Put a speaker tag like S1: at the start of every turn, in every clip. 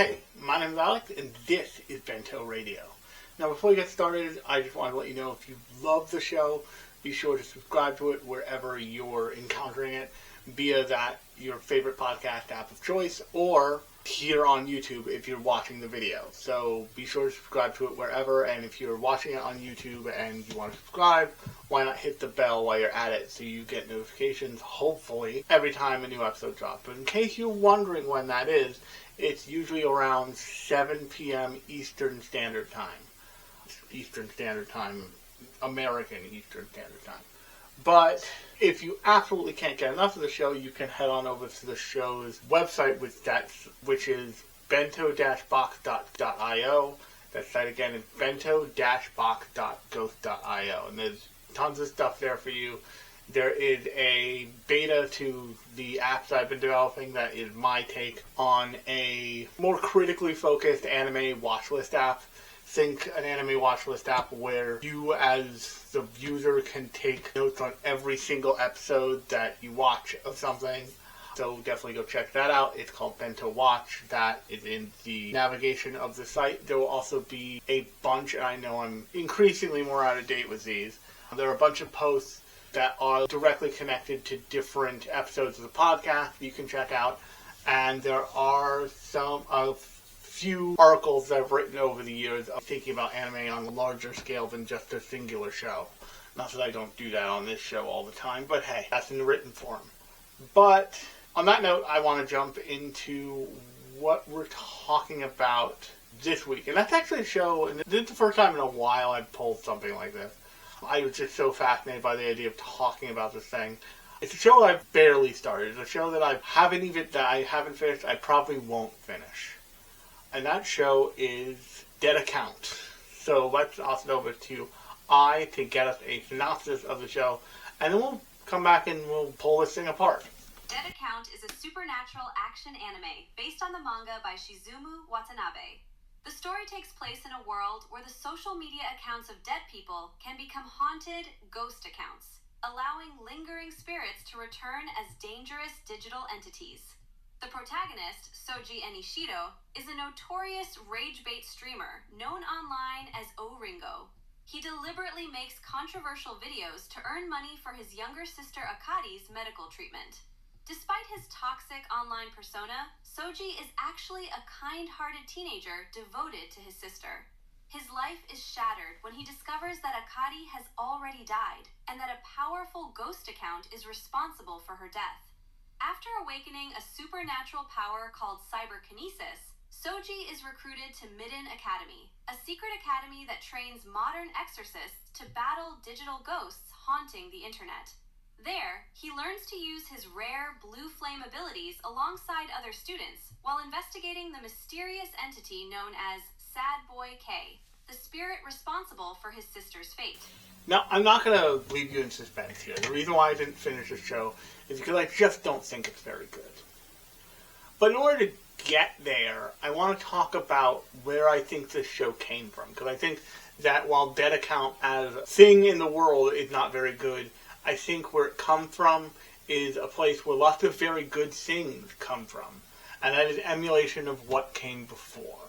S1: Hey, my name is Alex, and this is Bento Radio. Now, before we get started, I just want to let you know if you love the show, be sure to subscribe to it wherever you're encountering it, via your favorite podcast app of choice, or here on YouTube if you're watching the video. So be sure to subscribe to it wherever, and if you're watching it on YouTube and you want to subscribe, why not hit the bell while you're at it so you get notifications, hopefully, every time a new episode drops. But in case you're wondering when that is, it's usually around 7 p.m. Eastern Standard Time. Eastern Standard Time, American Eastern Standard Time. But if you absolutely can't get enough of the show, you can head on over to the show's website, which is bento-box.io. That site again is bento-box.ghost.io. And there's tons of stuff there for you. There is a beta to the apps I've been developing that is my take on a more critically focused anime watchlist app. Think an anime watchlist app where you as the user can take notes on every single episode that you watch of something. So definitely go check that out. It's called Bento Watch. That is in the navigation of the site. There will also be a bunch, and I know I'm increasingly more out of date with these. There are a bunch of posts that are directly connected to different episodes of the podcast you can check out. And there are a few articles that I've written over the years of thinking about anime on a larger scale than just a singular show. Not that I don't do that on this show all the time, but hey, that's in the written form. But on that note, I want to jump into what we're talking about this week. And that's actually a show, and this is the first time in a while I've pulled something like this. I was just so fascinated by the idea of talking about this thing. It's a show I've barely started. It's a show that I haven't finished. I probably won't finish. And that show is Dead Account. So let's toss it over to to get us a synopsis of the show. And then we'll come back and we'll pull this thing apart.
S2: Dead Account is a supernatural action anime based on the manga by Shizumu Watanabe. The story takes place in a world where the social media accounts of dead people can become haunted ghost accounts, allowing lingering spirits to return as dangerous digital entities. The protagonist, Soji Enishido, is a notorious rage-bait streamer known online as O-Ringo. He deliberately makes controversial videos to earn money for his younger sister Akari's medical treatment. Despite his toxic online persona, Soji is actually a kind-hearted teenager devoted to his sister. His life is shattered when he discovers that Akari has already died, and that a powerful ghost account is responsible for her death. After awakening a supernatural power called cyberkinesis, Soji is recruited to Midden Academy, a secret academy that trains modern exorcists to battle digital ghosts haunting the internet. There, he learns to use his rare blue flame abilities alongside other students while investigating the mysterious entity known as Sad Boy K, the spirit responsible for his sister's fate.
S1: Now, I'm not going to leave you in suspense here. The reason why I didn't finish the show is because I just don't think it's very good. But in order to get there, I want to talk about where I think this show came from. Because I think that while Dead Account as a thing in the world is not very good, I think where it comes from is a place where lots of very good things come from. And that is emulation of what came before.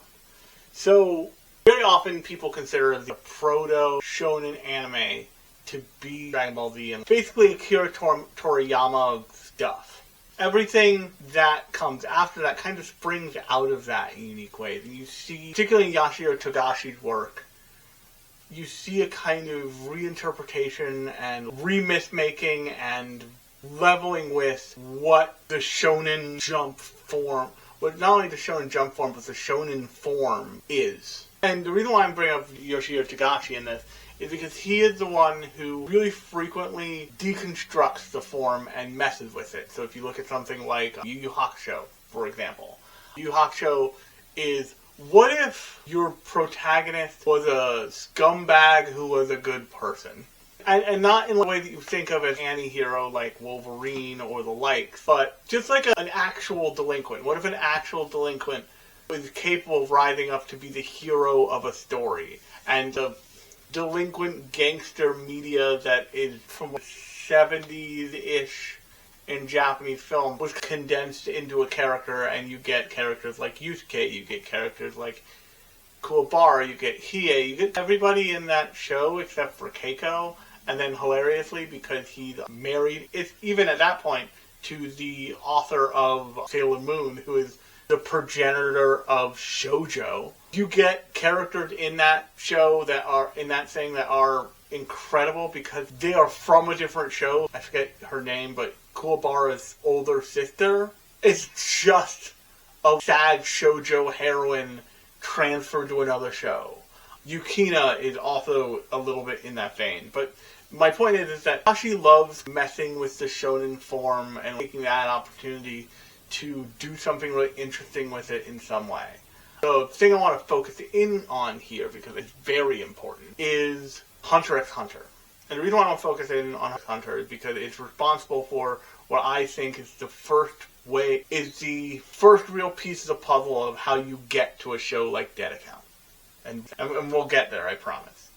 S1: So, very often people consider the proto-shonen anime to be Dragon Ball Z and basically Akira Toriyama stuff. Everything that comes after that kind of springs out of that in unique ways. And you see, particularly in Yashiro Togashi's work, you see a kind of reinterpretation and remyth-making and leveling with what the Shonen Jump form, what not only the Shonen Jump form, but the Shonen form is. And the reason why I'm bringing up Yashiro Togashi in this is because he is the one who really frequently deconstructs the form and messes with it. So if you look at something like Yu Yu Hakusho, for example, Yu Yu Hakusho is, what if your protagonist was a scumbag who was a good person? And not in the way that you think of as anti-hero like Wolverine or the likes, but just like an actual delinquent. What if an actual delinquent is capable of rising up to be the hero of a story? And the delinquent gangster media that is from the 70s-ish in Japanese film was condensed into a character, and you get characters like Yusuke, you get characters like Kuwabara, you get Hiei, you get everybody in that show except for Keiko, and then hilariously, because he's married, it's even at that point, to the author of Sailor Moon, who is the progenitor of shoujo. You get characters in that show that are, in that thing, that are incredible because they are from a different show. I forget her name, but Kuwabara's older sister is just a sad shoujo heroine transferred to another show. Yukina is also a little bit in that vein, but my point is that Tashi loves messing with the shonen form and taking that opportunity to do something really interesting with it in some way. So the thing I want to focus in on here, because it's very important, is Hunter x Hunter. And the reason why I want to focus in on Hunter is because it's responsible for what I think is the first real piece of the puzzle of how you get to a show like Dead Account. And we'll get there, I promise.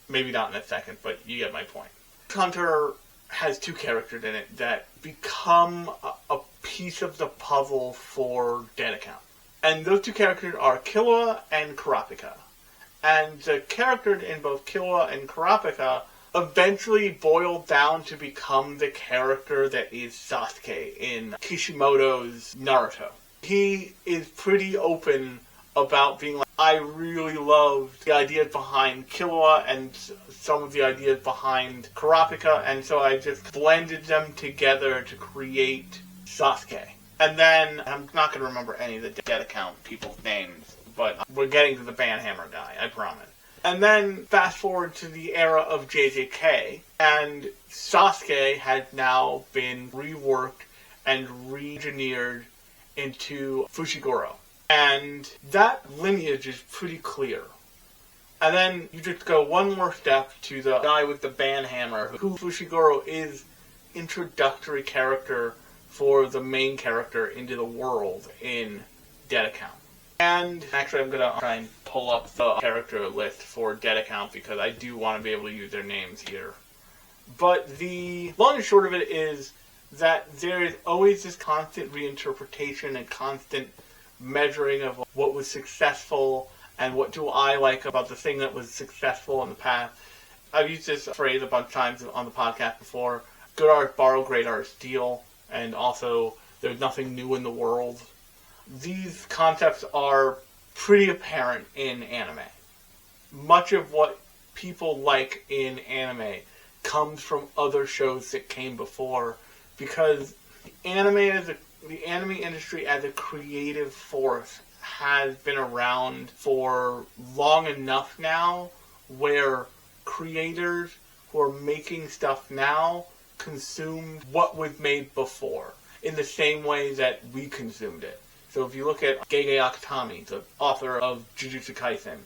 S1: Maybe not in a second, but you get my point. Hunter has two characters in it that become a piece of the puzzle for Dead Account. And those two characters are Killua and Kurapika. And the characters in both Killua and Kurapika eventually boil down to become the character that is Sasuke in Kishimoto's Naruto. He is pretty open about being like, I really loved the ideas behind Killua and some of the ideas behind Kurapika, and so I just blended them together to create Sasuke. And then, I'm not going to remember any of the Dead Account people's names, but we're getting to the Banhammer guy, I promise. And then, fast forward to the era of JJK, and Sasuke has now been reworked and re-engineered into Fushiguro. And that lineage is pretty clear. And then you just go one more step to the guy with the banhammer, who Fushiguro is introductory character for the main character into the world in Dead Account. And actually I'm going to try and pull up the character list for Dead Account because I do want to be able to use their names here. But the long and short of it is that there is always this constant reinterpretation and constant measuring of what was successful and what do I like about the thing that was successful in the past. I've used this phrase a bunch of times on the podcast before. Good art borrow, great art steal, and also there's nothing new in the world. These concepts are pretty apparent in anime. Much of what people like in anime comes from other shows that came before because the anime industry as a creative force has been around for long enough now where creators who are making stuff now consume what was made before in the same way that we consumed it. So if you look at Gege Akutami, the author of Jujutsu Kaisen,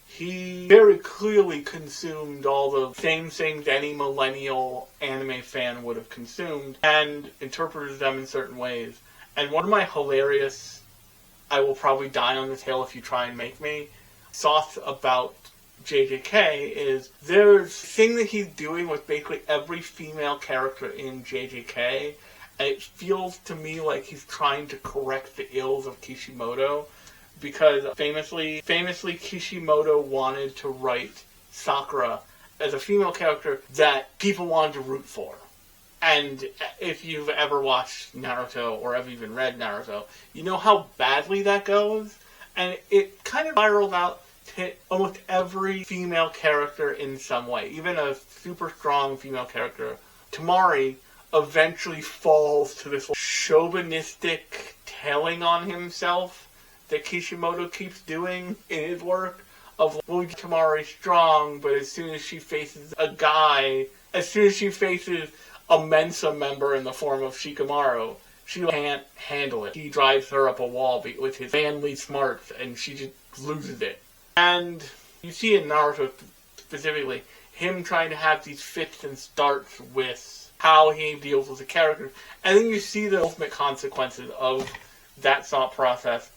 S1: he very clearly consumed all the same things any millennial anime fan would have consumed and interpreted them in certain ways. And one of my hilarious, I will probably die on this hill if you try and make me, thoughts about JJK is there's a thing that he's doing with basically every female character in JJK, and it feels to me like he's trying to correct the ills of Kishimoto, because famously Kishimoto wanted to write Sakura as a female character that people wanted to root for. And if you've ever watched Naruto or ever even read Naruto, you know how badly that goes. And it kind of spiraled out to almost every female character in some way. Even a super strong female character, Tamari, eventually falls to this chauvinistic telling on himself that Kishimoto keeps doing in his work of, well, Tamari's strong, but as soon as she faces a guy, as soon as she faces a Mensa member in the form of Shikamaru, she can't handle it. He drives her up a wall with his manly smarts, and she just loses it. And you see in Naruto specifically, him trying to have these fits and starts with how he deals with the characters. And then you see the ultimate consequences of that thought process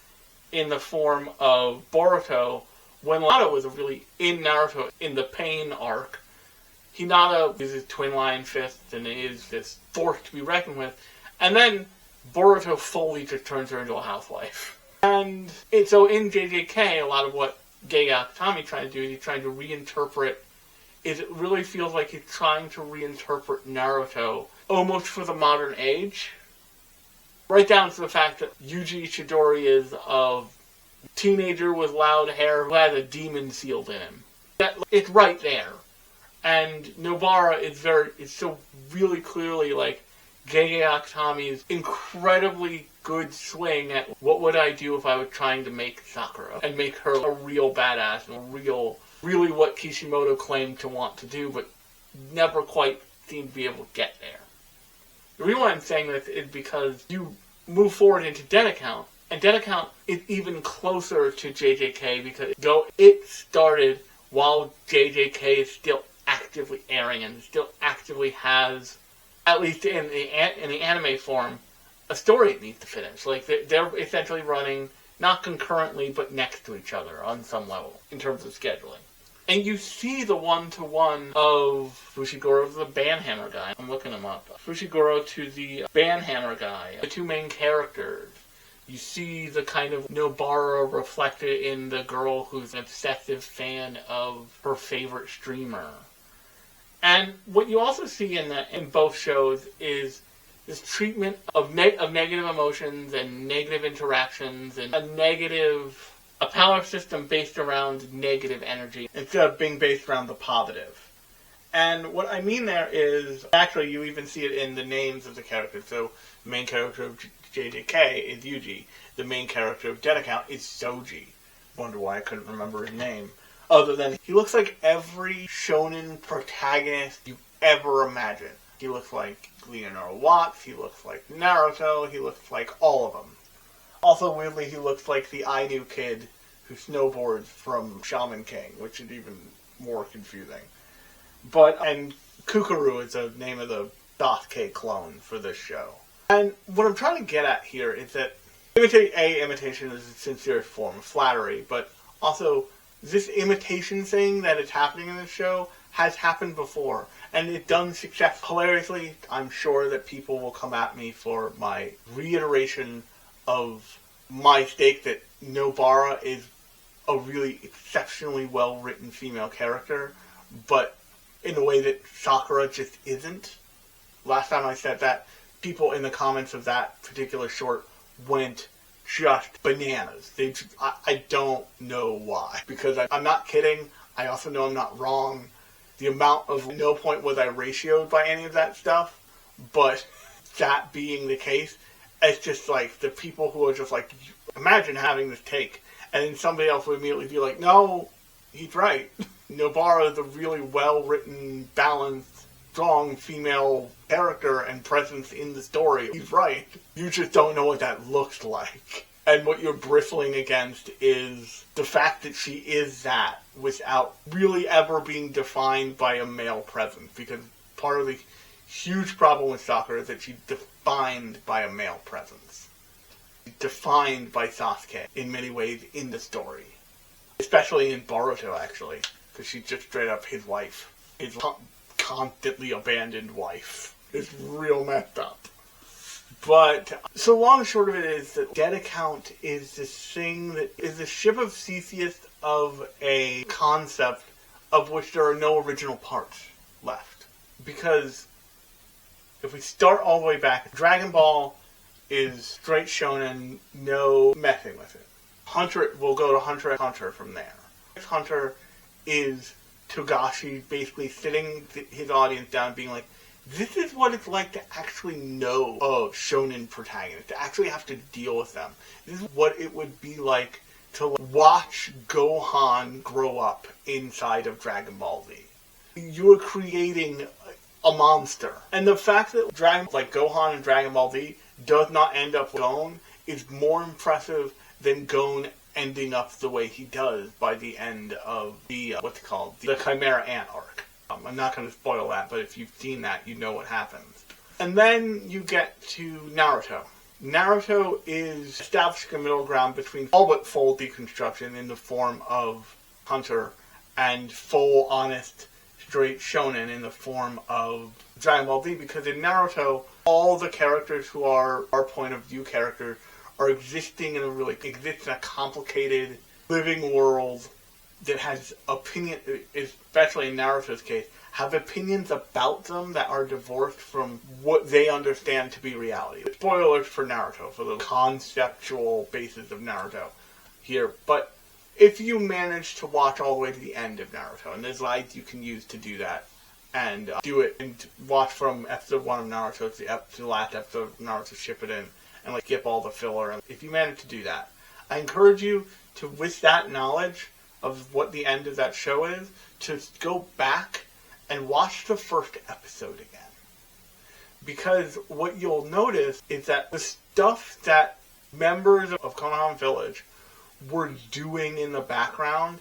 S1: in the form of Boruto, when Hinata was really in Naruto in the pain arc. Hinata uses twin lion fists and is this force to be reckoned with, And then Boruto fully just turns her into a housewife. And so in JJK, a lot of what Gege Akutami trying to do is he's trying to reinterpret. It really feels like he's trying to reinterpret Naruto almost for the modern age. Right down to the fact that Yuji Chidori is a teenager with loud hair who has a demon sealed in him. It's right there. And Nobara is so really clearly like Gege Akutami's incredibly good swing at what would I do if I was trying to make Sakura and make her a real badass and really what Kishimoto claimed to want to do, but never quite seemed to be able to get there. The reason why I'm saying this is because you move forward into Dead Account, and Dead Account is even closer to JJK because it started while JJK is still actively airing and still actively has, at least in the anime form, a story it needs to finish. Like, they're essentially running, not concurrently, but next to each other on some level, in terms of scheduling. And you see the one-to-one of Fushiguro, the Banhammer guy. I'm looking him up. Fushiguro to the Banhammer guy. The two main characters. You see the kind of Nobara reflected in the girl who's an obsessive fan of her favorite streamer. And what you also see in both shows is this treatment of negative emotions and negative interactions and a power system based around negative energy instead of being based around the positive. And what I mean there is, actually you even see it in the names of the characters. So the main character of JJK is Yuji. The main character of Dead Account is Soji. Wonder why I couldn't remember his name. Other than, he looks like every shonen protagonist you ever imagine. He looks like Leonardo Watts, he looks like Naruto, he looks like all of them. Also, weirdly, he looks like the Ainu kid who snowboards from Shaman King, which is even more confusing. And Kukuru is the name of the Sasuke clone for this show. And what I'm trying to get at here is that imitation is a sincere form of flattery, but also this imitation thing that is happening in this show has happened before, and it's done successfully. Hilariously, I'm sure that people will come at me for my reiteration of my stake that Nobara is a really exceptionally well-written female character, but in a way that Sakura just isn't. Last time I said that, people in the comments of that particular short went just bananas. I don't know why. Because I'm not kidding. I also know I'm not wrong. The amount of no point was I ratioed by any of that stuff. But that being the case, it's just like the people who are just like, imagine having this take. And then somebody else would immediately be like, no, he's right. Nobara is a really well-written, balanced, strong female character and presence in the story. He's right. You just don't know what that looks like. And what you're bristling against is the fact that she is that without really ever being defined by a male presence. Because part of the huge problem with Sakura is that she's defined by a male presence. She's defined by Sasuke in many ways in the story. Especially in Boruto, actually. Because she's just straight up his wife. His constantly abandoned wife. It's real messed up. But, so long and short of it is that Dead Account is this thing that is the ship of Theseus of a concept of which there are no original parts left. Because if we start all the way back, Dragon Ball is straight shonen, no messing with it. Hunter will go to Hunter x Hunter from there. Hunter is Togashi basically sitting his audience down being like, this is what it's like to actually know a shonen protagonist, to actually have to deal with them. This is what it would be like to watch Gohan grow up inside of Dragon Ball Z. You're creating a monster. And the fact that Gohan in Dragon Ball Z does not end up with Gon is more impressive than Gon ending up the way he does by the end of the Chimera Ant arc. I'm not going to spoil that, but if you've seen that, you know what happens. And then you get to Naruto. Naruto is establishing a middle ground between all but full deconstruction in the form of Hunter and full, honest, straight shonen in the form of Dragon Ball Z, because in Naruto, all the characters who are our point of view characters are existing in a complicated living world that has opinion, especially in Naruto's case, have opinions about them that are divorced from what they understand to be reality. Spoilers for Naruto, for the conceptual basis of Naruto here, but if you manage to watch all the way to the end of Naruto, and there's lights you can use to do that, and do it, and watch from episode 1 of Naruto to the last episode of Naruto Shippuden, and skip all the filler, if you manage to do that, I encourage you to, with that knowledge of what the end of that show is, to go back and watch the first episode again. Because what you'll notice is that the stuff that members of Konoha Village were doing in the background,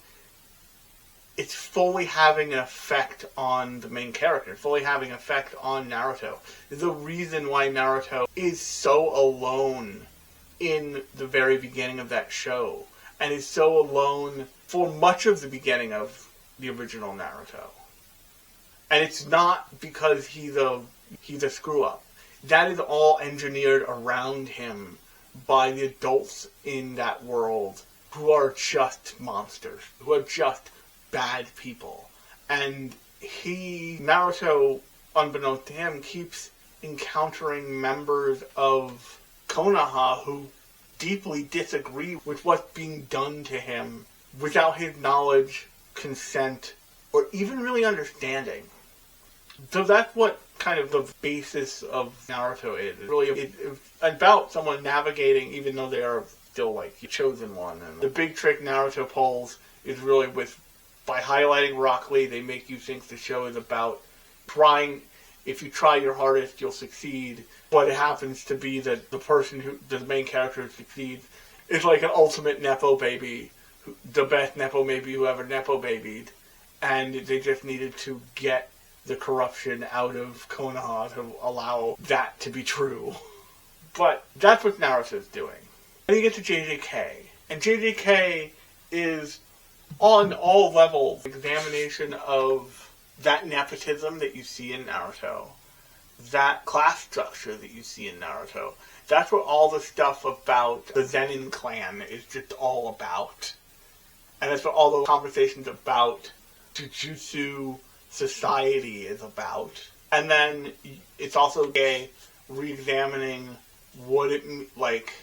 S1: it's fully having an effect on the main character, fully having an effect on Naruto. The reason why Naruto is so alone in the very beginning of that show, and is so alone for much of the beginning of the original Naruto. And it's not because he's a screw-up. That is all engineered around him by the adults in that world who are just monsters, who are just bad people. And Naruto, unbeknownst to him, keeps encountering members of Konoha who deeply disagree with what's being done to him without his knowledge, consent, or even really understanding. So that's what kind of the basis of Naruto is. It's about someone navigating, even though they are still the chosen one. And the big trick Naruto pulls is really by highlighting Rock Lee, they make you think the show is about trying. If you try your hardest, you'll succeed. But it happens to be that the main character who succeeds is an ultimate Nepo baby, the best Nepo baby who ever Nepo babied. And they just needed to get the corruption out of Konoha to allow that to be true. But that's what Naruto's doing. Then you get to JJK. And JJK is, on all levels, examination of that nepotism that you see in Naruto, that class structure that you see in Naruto. That's what all the stuff about the Zenin clan is just all about. And that's what all the conversations about Jujutsu society is about. And then it's also re-examining what it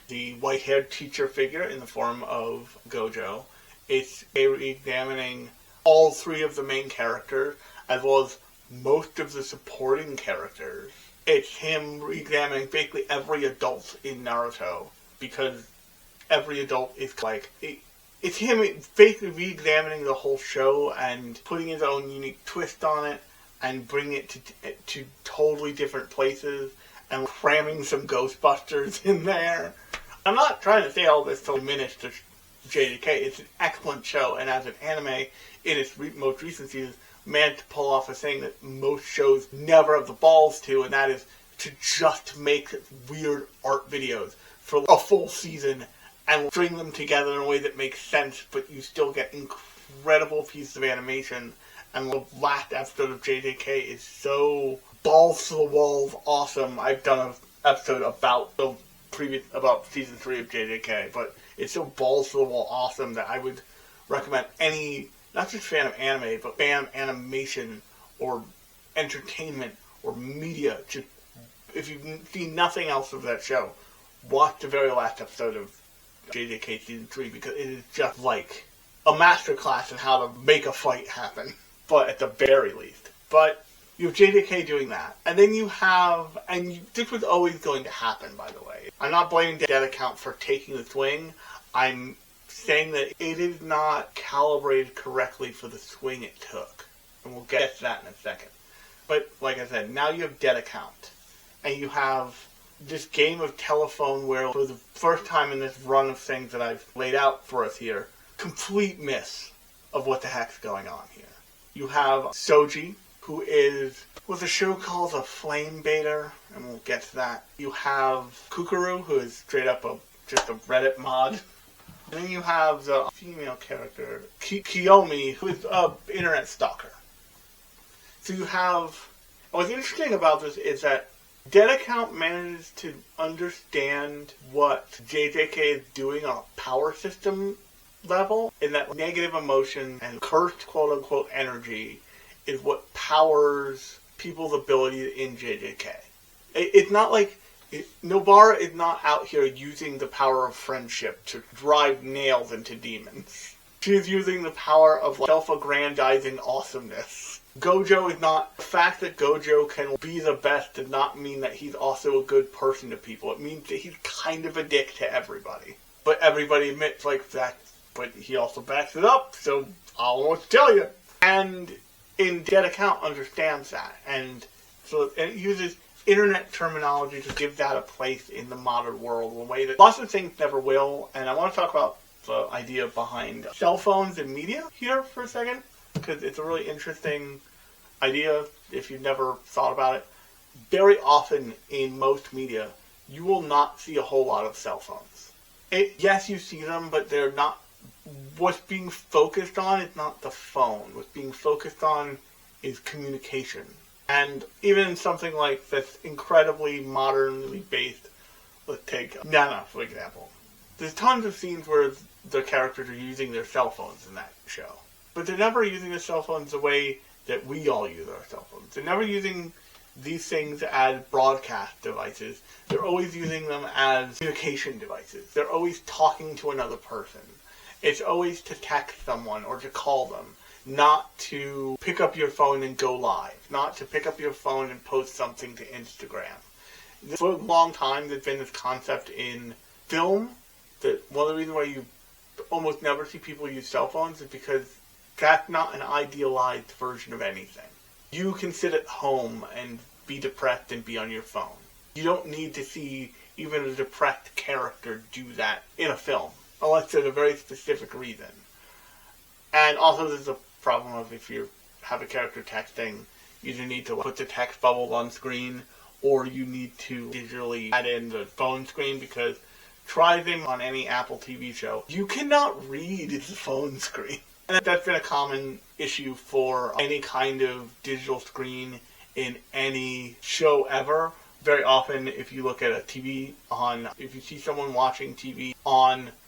S1: the white-haired teacher figure in the form of Gojo. It's re-examining all three of the main characters, as well as most of the supporting characters. It's him re-examining basically every adult in Naruto, because every adult is it's him basically re-examining the whole show and putting his own unique twist on it and bringing it to totally different places and cramming some Ghostbusters in there. I'm not trying to say all this to diminish the JJK. It's an excellent show, and as an anime, in its most recent season, managed to pull off a thing that most shows never have the balls to, and that is to just make weird art videos for a full season and string them together in a way that makes sense, but you still get incredible pieces of animation. And the last episode of JJK is so balls to the walls awesome. I've done an episode about season 3 of JJK, but it's so balls to the wall awesome that I would recommend any, not just fan of anime, but fan of animation or entertainment or media. Just, if you've seen nothing else of that show, watch the very last episode of JJK Season 3, because it is just like a masterclass in how to make a fight happen, but at the very least. But you have JJK doing that, and then you have, this was always going to happen, by the way. I'm not blaming Dead Account for taking the swing. I'm saying that it is not calibrated correctly for the swing it took, and we'll get to that in a second. But like I said, now you have Dead Account, and you have this game of telephone where, for the first time in this run of things that I've laid out for us here, complete miss of what the heck's going on here. You have Soji, who is what the show calls a flame baiter, and we'll get to that. You have Kukuru, who is straight up just a Reddit mod. And then you have the female character, Kiyomi, who is an internet stalker. So you have, what's interesting about this is that Dead Account manages to understand what JJK is doing on a power system level, in that negative emotion and cursed quote-unquote energy is what powers people's ability in JJK. It's not like Nobara is not out here using the power of friendship to drive nails into demons. She's using the power of self-aggrandizing awesomeness. Gojo is not... The fact that Gojo can be the best does not mean that he's also a good person to people. It means that he's kind of a dick to everybody. But everybody admits, that, but he also backs it up, so I'll almost tell you. And in Dead Account understands that. And so it uses internet terminology to give that a place in the modern world in a way that lots of things never will. And I want to talk about the idea behind cell phones and media here for a second, because it's a really interesting idea if you've never thought about it. Very often in most media, you will not see a whole lot of cell phones. Yes, you see them, but they're not... What's being focused on is not the phone. What's being focused on is communication. And even in something like that's incredibly modernly based, let's take Nana, for example. There's tons of scenes where the characters are using their cell phones in that show. But they're never using their cell phones the way that we all use our cell phones. They're never using these things as broadcast devices. They're always using them as communication devices. They're always talking to another person. It's always to text someone or to call them, not to pick up your phone and go live, not to pick up your phone and post something to Instagram. For a long time, there's been this concept in film that one of the reasons why you almost never see people use cell phones is because that's not an idealized version of anything. You can sit at home and be depressed and be on your phone. You don't need to see even a depressed character do that in a film, unless there's a very specific reason. And also there's a problem of if you have a character texting, you either need to put the text bubble on screen, or you need to digitally add in the phone screen, because try them on any Apple TV show. You cannot read the phone screen. And that's been a common issue for any kind of digital screen in any show ever. Very often, if you look at a TV if you see someone watching TV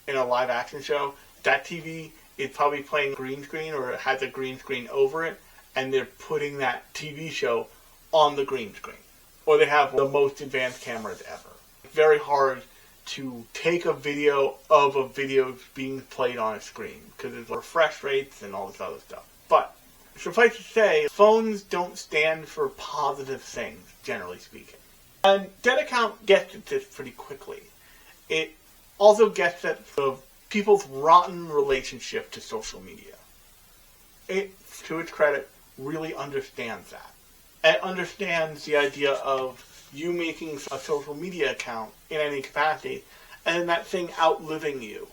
S1: in a live action show, that TV is probably playing green screen or it has a green screen over it, and they're putting that TV show on the green screen. Or they have the most advanced cameras ever. It's very hard to take a video of a video being played on a screen, because there's refresh rates and all this other stuff. But suffice to say, phones don't stand for positive things, generally speaking. And Dead Account gets at this pretty quickly. It also gets at the people's rotten relationship to social media. It, to its credit, really understands that. It understands the idea of you making a social media account in any capacity, and then that thing outliving you.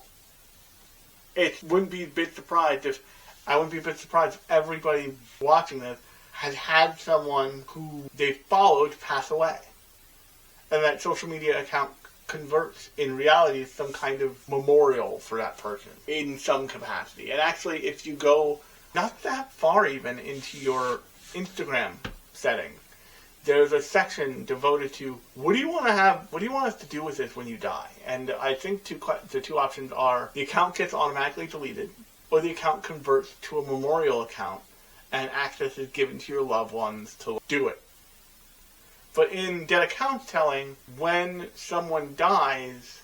S1: I wouldn't be a bit surprised if everybody watching this has had someone who they followed pass away. And that social media account converts in reality some kind of memorial for that person in some capacity. And actually, if you go not that far even into your Instagram settings, there's a section devoted to what do you want us to do with this when you die? And I think the two options are the account gets automatically deleted, or the account converts to a memorial account and access is given to your loved ones to do it. But in Dead Account telling, when someone dies,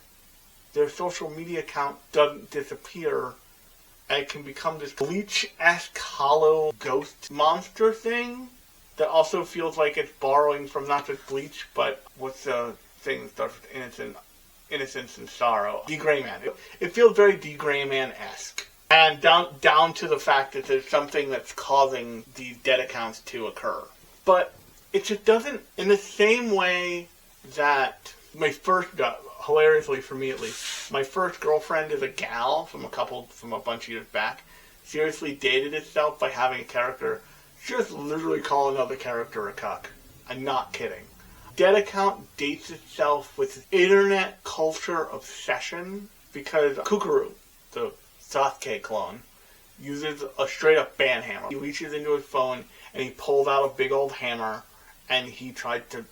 S1: their social media account doesn't disappear, and it can become this Bleach-esque hollow ghost monster thing that also feels like it's borrowing from not just Bleach, but what's the thing that starts with innocence and sorrow? D. Gray Man. It feels very D. Gray Man-esque. And down to the fact that there's something that's causing these dead accounts to occur. But it just doesn't, in the same way that hilariously for me at least, my first girlfriend is a gal from a bunch of years back, seriously dated itself by having a character just literally call another character a cuck. I'm not kidding. Dead Account dates itself with internet culture obsession because Kukuru, the Sasuke clone, uses a straight-up band hammer. He reaches into his phone and he pulls out a big old hammer and he tried to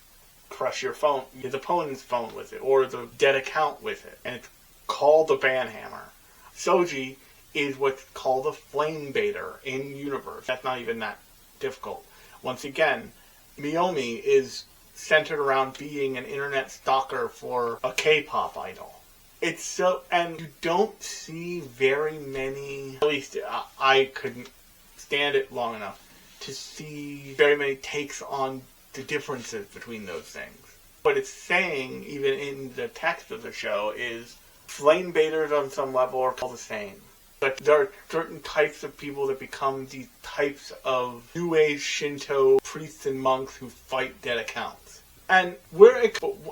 S1: crush your phone, his opponent's phone with it, or the dead account with it, and it's called the banhammer. Soji is what's called a flame baiter in universe. That's not even that difficult. Once again, Miyomi is centered around being an internet stalker for a K-pop idol. It's so, and you don't see very many, at least I couldn't stand it long enough to see very many takes on the differences between those things. What it's saying, even in the text of the show, is flame baiters on some level are all the same. But there are certain types of people that become these types of New Age Shinto priests and monks who fight dead accounts. And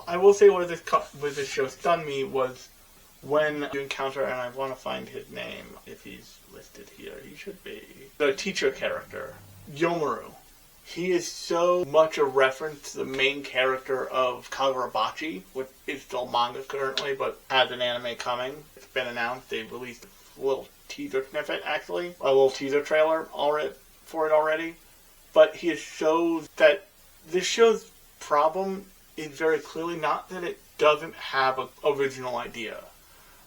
S1: I will say where this show stunned me was when you encounter, and I want to find his name, if he's listed here, he should be, the teacher character, Yomaru. He is so much a reference to the main character of Kagurabachi, which is still manga currently, but has an anime coming. It's been announced. They released a little teaser snippet, actually. A little teaser trailer for it already. But he is so that this show's problem is very clearly not that it doesn't have an original idea,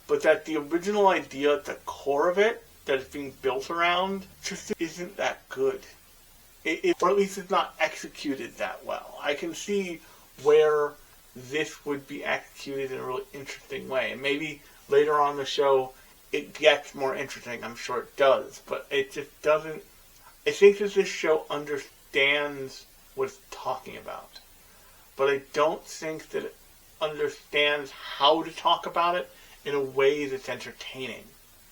S1: but that the original idea at the core of it, that it's being built around, just isn't that good. Or at least it's not executed that well. I can see where this would be executed in a really interesting way. And maybe later on in the show it gets more interesting. I'm sure it does. But it just doesn't. I think that this show understands what it's talking about. But I don't think that it understands how to talk about it in a way that's entertaining.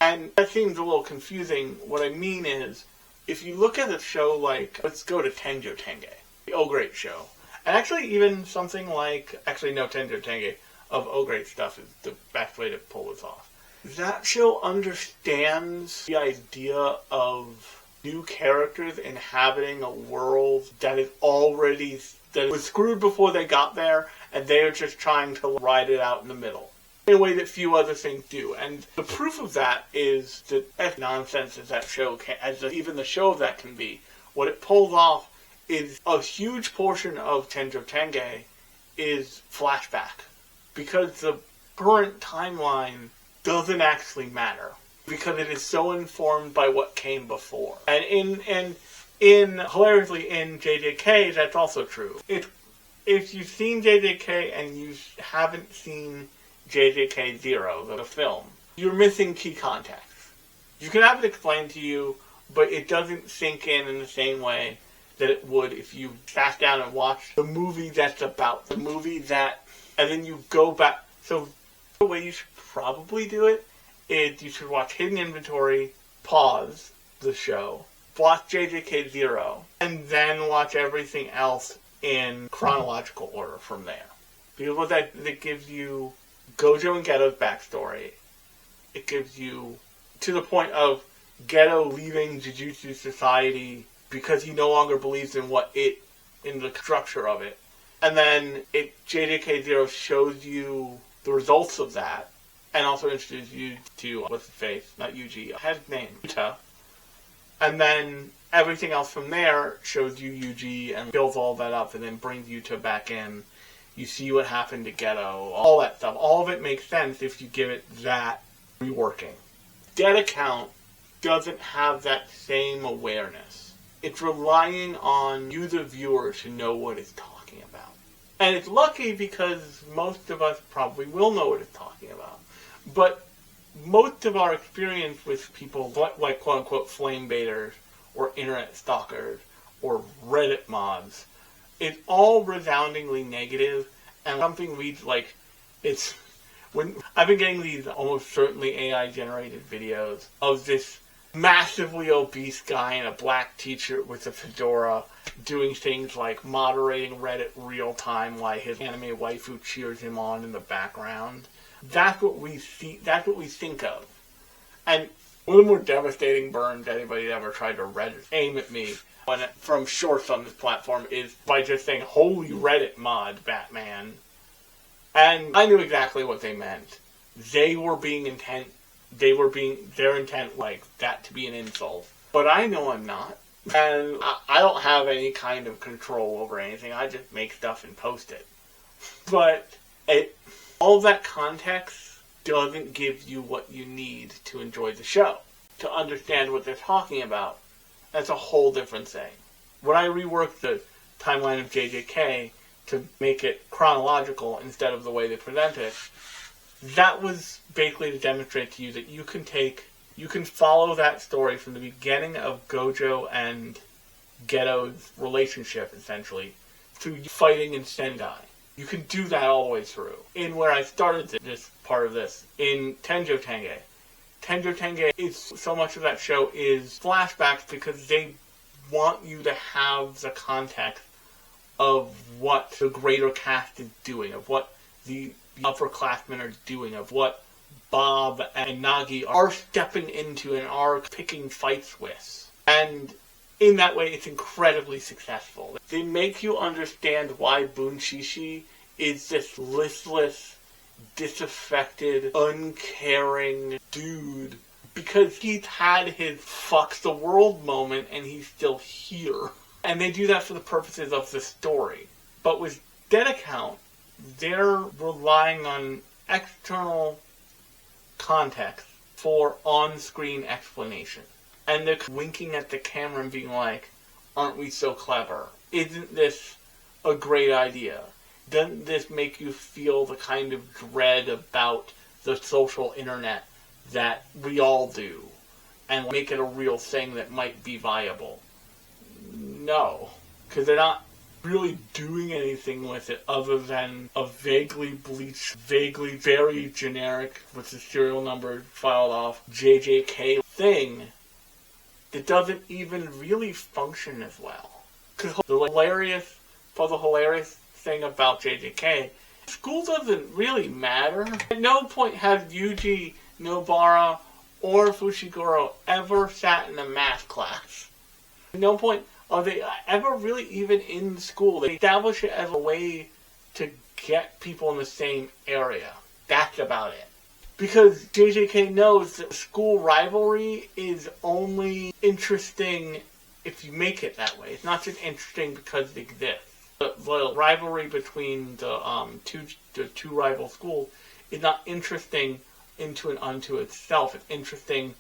S1: And that seems a little confusing. What I mean is, if you look at a show like, let's go to Tenjo Tenge, the Oh Great show. And actually even something like, Tenjo Tenge of Oh Great stuff is the best way to pull this off. That show understands the idea of new characters inhabiting a world that was screwed before they got there, and they are just trying to ride it out in the middle, in a way that few other things do. And the proof of that is that as nonsense as that show can, even the show of that can be, what it pulls off is a huge portion of Tenjo Tenge is flashback, because the current timeline doesn't actually matter, because it is so informed by what came before. And hilariously in JJK, that's also true. If you've seen JJK and you haven't seen JJK 0, the film, you're missing key context. You can have it explained to you, but it doesn't sink in the same way that it would if you sat down and watched the movie that's about the movie that, and then you go back. So the way you should probably do it is you should watch Hidden Inventory, pause the show, watch JJK 0, and then watch everything else in chronological order from there. Because what that gives you Gojo and Geto's backstory. It gives you to the point of Geto leaving Jujutsu Society because he no longer believes in in the structure of it. And then JJK 0 shows you the results of that, and also introduces you to, what's his face? Not Yuji, I had his name, Yuta. And then everything else from there shows you Yuji and builds all that up and then brings Yuta back in. You see what happened to Geto, all that stuff. All of it makes sense if you give it that reworking. Dead Account doesn't have that same awareness. It's relying on you, the viewer, to know what it's talking about. And it's lucky because most of us probably will know what it's talking about. But most of our experience with people like quote-unquote flame baiters or internet stalkers or Reddit mods is all resoundingly negative, and something I've been getting these almost certainly AI-generated videos of this massively obese guy in a black t-shirt with a fedora doing things like moderating Reddit real time while his anime waifu cheers him on in the background. That's what we see. That's what we think of. And one of the more devastating burns anybody ever tried to aim at me from shorts on this platform is by just saying, "Holy Reddit mod, Batman." And I knew exactly what they meant. Their intent like that to be an insult. But I know I'm not. And I don't have any kind of control over anything. I just make stuff and post it. But all that context doesn't give you what you need to enjoy the show, to understand what they're talking about. That's a whole different thing. When I reworked the timeline of JJK to make it chronological instead of the way they present it, that was basically to demonstrate to you that you can follow that story from the beginning of Gojo and Geto's relationship, essentially, through fighting in Sendai. You can do that all the way through. In where I started this part of this, in Tenjo Tenge. Tenjo Tenge, so much of that show is flashbacks because they want you to have the context of what the greater cast is doing, of what the upperclassmen are doing, of what Bob and Nagi are stepping into and are picking fights with. And in that way, it's incredibly successful. They make you understand why Bunshishi is this listless, disaffected, uncaring dude. Because he's had his fuck the world moment and he's still here. And they do that for the purposes of the story. But with Dead Account, they're relying on external context for on-screen explanation. And they're winking at the camera and being like, aren't we so clever? Isn't this a great idea? Doesn't this make you feel the kind of dread about the social internet that we all do? And make it a real thing that might be viable? No. Because they're not really doing anything with it other than a vaguely bleached, vaguely very generic, with the serial number filed off, JJK thing that doesn't even really function as well. Because the hilarious thing about JJK, school doesn't really matter. At no point has Yuji, Nobara, or Fushiguro ever sat in a math class. At no point are they ever really even in school. They establish it as a way to get people in the same area. That's about it. Because JJK knows that school rivalry is only interesting if you make it that way. It's not just interesting because it exists. The rivalry between the two rival schools is not interesting into and unto itself. It's interesting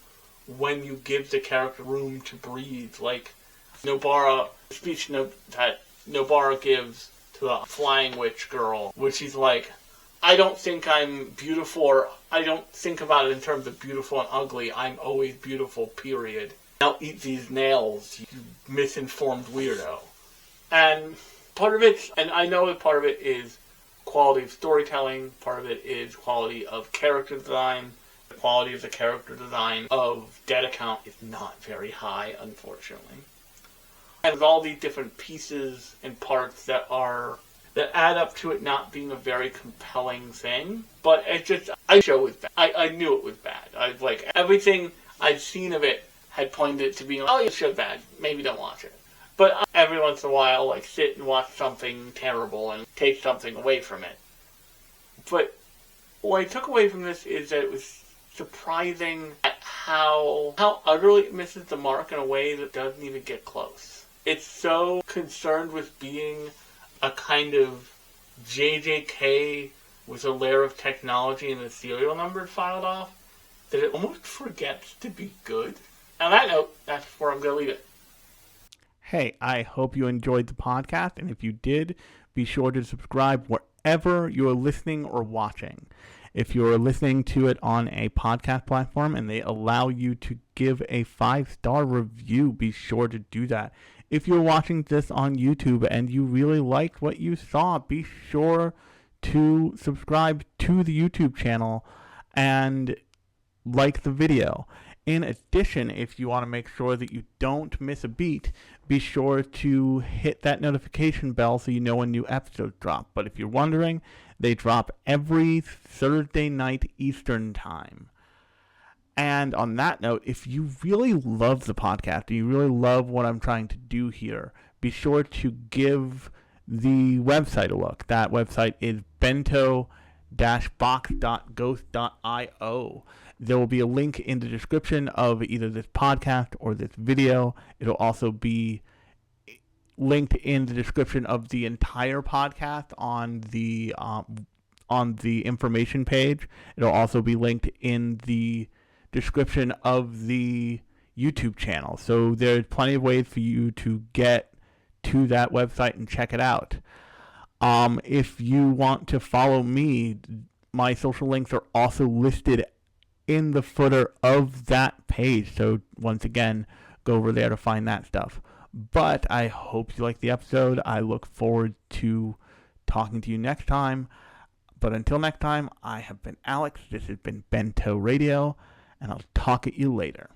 S1: when you give the character room to breathe. Like Nobara, the speech that Nobara gives to the flying witch girl, which she's like, I don't think I'm beautiful, or I don't think about it in terms of beautiful and ugly. I'm always beautiful, period. Now eat these nails, you misinformed weirdo. And part of it, and I know that part of it is quality of storytelling, part of it is quality of character design. The quality of the character design of Dead Account is not very high, unfortunately. And there's all these different pieces and parts that add up to it not being a very compelling thing. But I show it was bad. I knew it was bad. Everything I'd seen of it had pointed it to being like, oh, this show's bad. Maybe don't watch it. But every once in a while, sit and watch something terrible and take something away from it. But what I took away from this is that it was surprising at how utterly it misses the mark in a way that doesn't even get close. It's so concerned with being a kind of JJK with a layer of technology and the serial number filed off that it almost forgets to be good. On that note, that's where I'm going to leave it.
S3: Hey, I hope you enjoyed the podcast, and if you did, be sure to subscribe wherever you're listening or watching. If you're listening to it on a podcast platform and they allow you to give a 5-star review, be sure to do that. If you're watching this on YouTube and you really liked what you saw, be sure to subscribe to the YouTube channel and like the video. In addition, if you want to make sure that you don't miss a beat, be sure to hit that notification bell so you know when new episodes drop. But if you're wondering, they drop every Thursday night Eastern Time. And on that note, if you really love the podcast and you really love what I'm trying to do here, be sure to give the website a look. That website is bento-box.ghost.io. There will be a link in the description of either this podcast or this video. It'll also be linked in the description of the entire podcast on the information page. It'll also be linked in the description of the YouTube channel. So there's plenty of ways for you to get to that website and check it out. If you want to follow me, my social links are also listed in the footer of that page. So once again, go over there to find that stuff. But I hope you liked the episode. I look forward to talking to you next time. But until next time, I have been Alex. This has been Bento Radio, and I'll talk at you later.